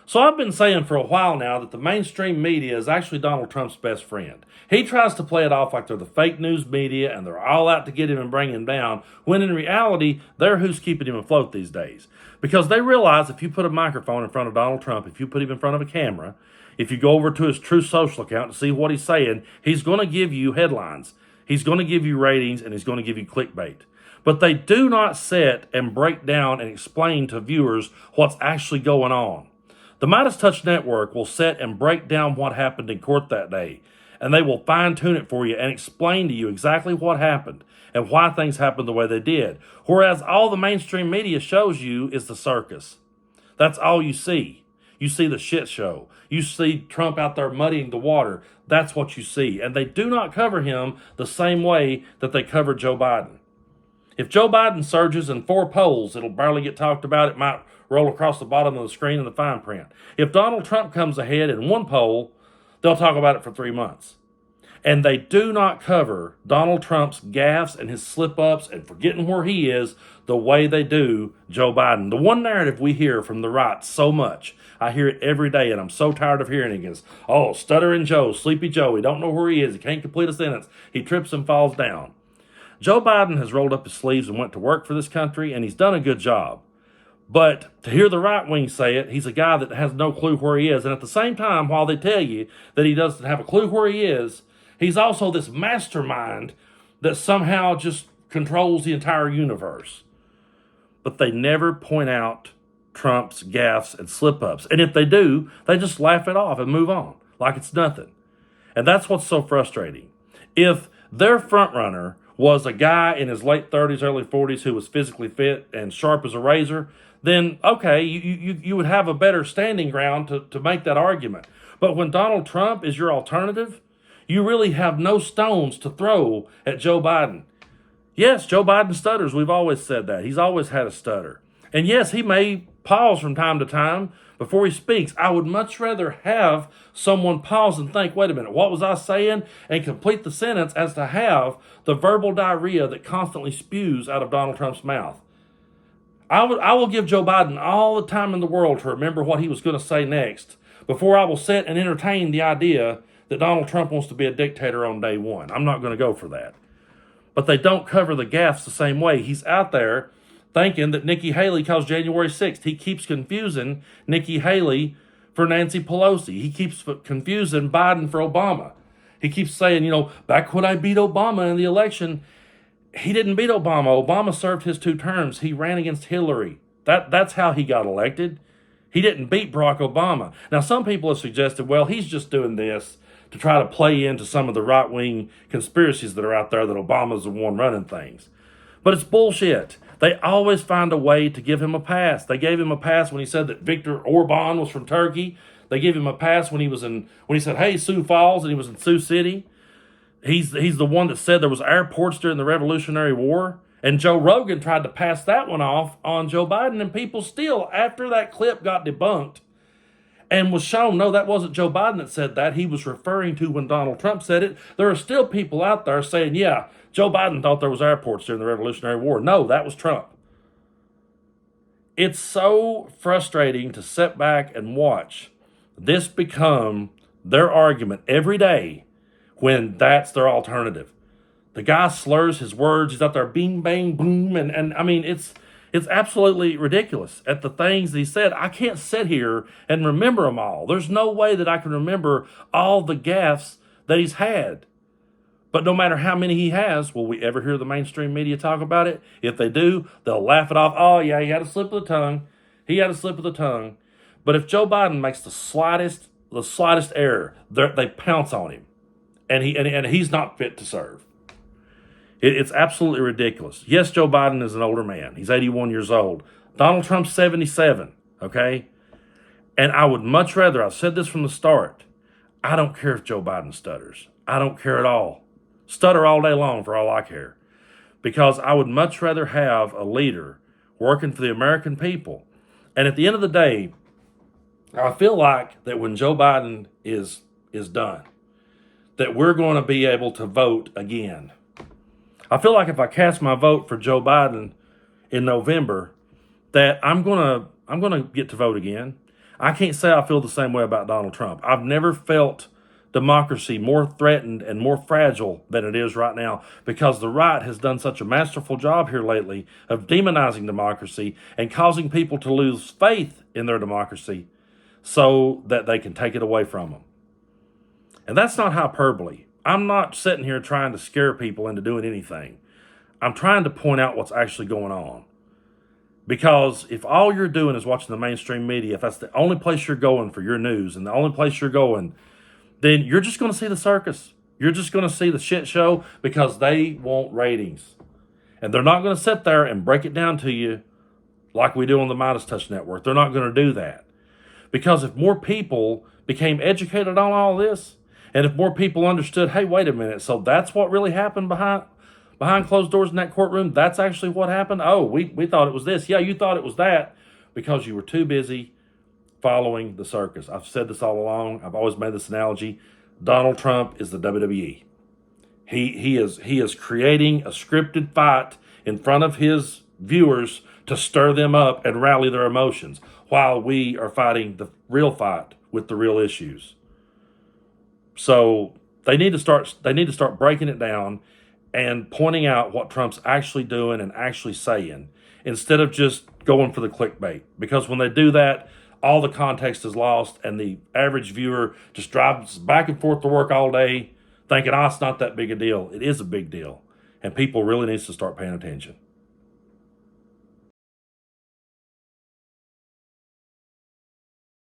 So I've been saying for a while now that the mainstream media is actually Donald Trump's best friend. He tries to play it off like they're the fake news media and they're all out to get him and bring him down, when in reality, they're who's keeping him afloat these days. Because they realize if you put a microphone in front of Donald Trump, if you put him in front of a camera, if you go over to his True Social account to see what he's saying, he's going to give you headlines. He's going to give you ratings and he's going to give you clickbait. But they do not sit and break down and explain to viewers what's actually going on. The Midas Touch Network will sit and break down what happened in court that day, and they will fine-tune it for you and explain to you exactly what happened and why things happened the way they did. Whereas all the mainstream media shows you is the circus. That's all you see. You see the shit show. You see Trump out there muddying the water. That's what you see. And they do not cover him the same way that they covered Joe Biden. If Joe Biden surges in 4 polls, it'll barely get talked about. It might roll across the bottom of the screen in the fine print. If Donald Trump comes ahead in 1 poll, they'll talk about it for 3 months. And they do not cover Donald Trump's gaffes and his slip-ups and forgetting where he is the way they do Joe Biden. The one narrative we hear from the right so much, I hear it every day, and I'm so tired of hearing it, is, oh, stuttering Joe, sleepy Joe, he don't know where he is, he can't complete a sentence, he trips and falls down. Joe Biden has rolled up his sleeves and went to work for this country, and he's done a good job. But to hear the right wing say it, he's a guy that has no clue where he is. And at the same time, while they tell you that he doesn't have a clue where he is, he's also this mastermind that somehow just controls the entire universe. But they never point out Trump's gaffes and slip-ups. And if they do, they just laugh it off and move on like it's nothing. And that's what's so frustrating. If their frontrunner was a guy in his late 30s, early 40s who was physically fit and sharp as a razor, then, okay, you would have a better standing ground to make that argument. But when Donald Trump is your alternative, you really have no stones to throw at Joe Biden. Yes, Joe Biden stutters. We've always said that. He's always had a stutter. And yes, he may pause from time to time before he speaks. I would much rather have someone pause and think, wait a minute, what was I saying? And complete the sentence as to have the verbal diarrhea that constantly spews out of Donald Trump's mouth. I will give Joe Biden all the time in the world to remember what he was going to say next before I will sit and entertain the idea that Donald Trump wants to be a dictator on day one. I'm not going to go for that. But they don't cover the gaffes the same way. He's out there thinking that Nikki Haley caused January 6th. He keeps confusing Nikki Haley for Nancy Pelosi. He keeps confusing Biden for Obama. He keeps saying, back when I beat Obama in the election, he didn't beat Obama. Obama served his 2 terms. He ran against Hillary. That's how he got elected. He didn't beat Barack Obama. Now, some people have suggested, well, he's just doing this to try to play into some of the right-wing conspiracies that are out there that Obama's the one running things. But it's bullshit. They always find a way to give him a pass. They gave him a pass when he said that Viktor Orban was from Turkey. They gave him a pass when he said, hey, Sioux Falls, and he was in Sioux City. He's the one that said there was airports during the Revolutionary War. And Joe Rogan tried to pass that one off on Joe Biden, and people still, after that clip got debunked and was shown, no, that wasn't Joe Biden that said that. He was referring to when Donald Trump said it. There are still people out there saying, yeah, Joe Biden thought there was airports during the Revolutionary War. No, that was Trump. It's so frustrating to sit back and watch this become their argument every day when that's their alternative. The guy slurs his words. He's out there bing, bang, boom. And I mean, it's absolutely ridiculous at the things that he said. I can't sit here and remember them all. There's no way that I can remember all the gaffes that he's had. But no matter how many he has, will we ever hear the mainstream media talk about it? If they do, they'll laugh it off. Oh, yeah, he had a slip of the tongue. He had a slip of the tongue. But if Joe Biden makes the slightest error, they pounce on him. And he's not fit to serve. It's absolutely ridiculous. Yes, Joe Biden is an older man. He's 81 years old. Donald Trump's 77, okay? And I would much rather, I've said this from the start, I don't care if Joe Biden stutters. I don't care at all. Stutter all day long for all I care. Because I would much rather have a leader working for the American people. And at the end of the day, I feel like that when Joe Biden is done, that we're going to be able to vote again. I feel like if I cast my vote for Joe Biden in November, that I'm gonna get to vote again. I can't say I feel the same way about Donald Trump. I've never felt democracy more threatened and more fragile than it is right now, because the right has done such a masterful job here lately of demonizing democracy and causing people to lose faith in their democracy so that they can take it away from them. And that's not hyperbole. I'm not sitting here trying to scare people into doing anything. I'm trying to point out what's actually going on. Because if all you're doing is watching the mainstream media, if that's the only place you're going for your news and the only place you're going, then you're just going to see the circus. You're just going to see the shit show because they want ratings. And they're not going to sit there and break it down to you like we do on the Midas Touch Network. They're not going to do that. Because if more people became educated on all this, and if more people understood, hey, wait a minute, so that's what really happened behind closed doors in that courtroom? That's actually what happened? Oh, we thought it was this. Yeah, you thought it was that because you were too busy following the circus. I've said this all along. I've always made this analogy. Donald Trump is the WWE. He is creating a scripted fight in front of his viewers to stir them up and rally their emotions, while we are fighting the real fight with the real issues. So they need to start breaking it down and pointing out what Trump's actually doing and actually saying, instead of just going for the clickbait. Because when they do that, all the context is lost, and the average viewer just drives back and forth to work all day thinking, it's not that big a deal. It is a big deal. And people really need to start paying attention.